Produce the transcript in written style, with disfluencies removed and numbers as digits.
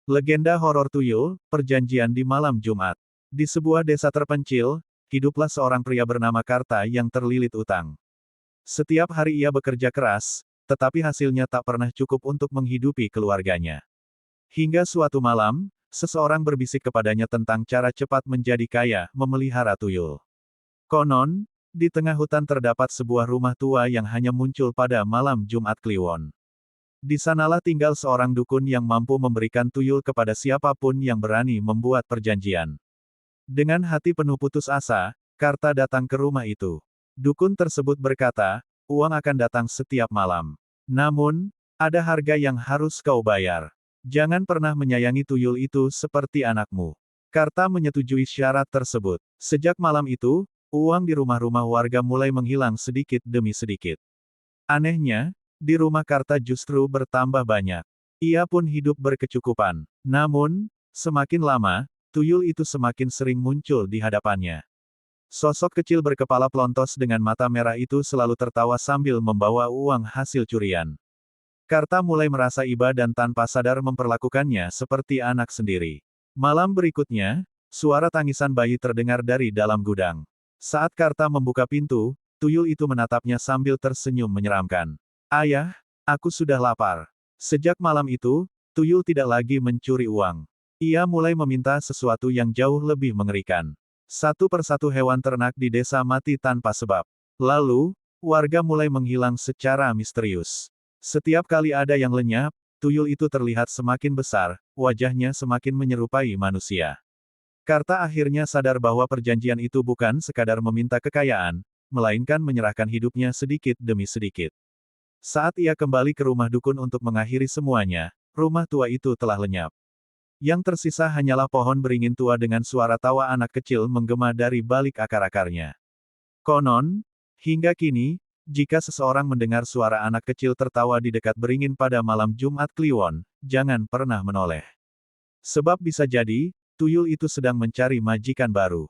Legenda horor tuyul, perjanjian di malam Jumat. Di sebuah desa terpencil, hiduplah seorang pria bernama Karta yang terlilit utang. Setiap hari ia bekerja keras, tetapi hasilnya tak pernah cukup untuk menghidupi keluarganya. Hingga suatu malam, seseorang berbisik kepadanya tentang cara cepat menjadi kaya, memelihara tuyul. Konon, di tengah hutan terdapat sebuah rumah tua yang hanya muncul pada malam Jumat Kliwon. Di sanalah tinggal seorang dukun yang mampu memberikan tuyul kepada siapapun yang berani membuat perjanjian. Dengan hati penuh putus asa, Karta datang ke rumah itu. Dukun tersebut berkata, uang akan datang setiap malam. Namun, ada harga yang harus kau bayar. Jangan pernah menyayangi tuyul itu seperti anakmu. Karta menyetujui syarat tersebut. Sejak malam itu, uang di rumah-rumah warga mulai menghilang sedikit demi sedikit. Anehnya, di rumah Karta justru bertambah banyak. Ia pun hidup berkecukupan. Namun, semakin lama, tuyul itu semakin sering muncul di hadapannya. Sosok kecil berkepala pelontos dengan mata merah itu selalu tertawa sambil membawa uang hasil curian. Karta mulai merasa iba dan tanpa sadar memperlakukannya seperti anak sendiri. Malam berikutnya, suara tangisan bayi terdengar dari dalam gudang. Saat Karta membuka pintu, tuyul itu menatapnya sambil tersenyum menyeramkan. Ayah, aku sudah lapar. Sejak malam itu, tuyul tidak lagi mencuri uang. Ia mulai meminta sesuatu yang jauh lebih mengerikan. Satu persatu hewan ternak di desa mati tanpa sebab. Lalu, warga mulai menghilang secara misterius. Setiap kali ada yang lenyap, tuyul itu terlihat semakin besar, wajahnya semakin menyerupai manusia. Karta akhirnya sadar bahwa perjanjian itu bukan sekadar meminta kekayaan, melainkan menyerahkan hidupnya sedikit demi sedikit. Saat ia kembali ke rumah dukun untuk mengakhiri semuanya, rumah tua itu telah lenyap. Yang tersisa hanyalah pohon beringin tua dengan suara tawa anak kecil menggema dari balik akar-akarnya. Konon, hingga kini, jika seseorang mendengar suara anak kecil tertawa di dekat beringin pada malam Jumat Kliwon, jangan pernah menoleh. Sebab bisa jadi, tuyul itu sedang mencari majikan baru.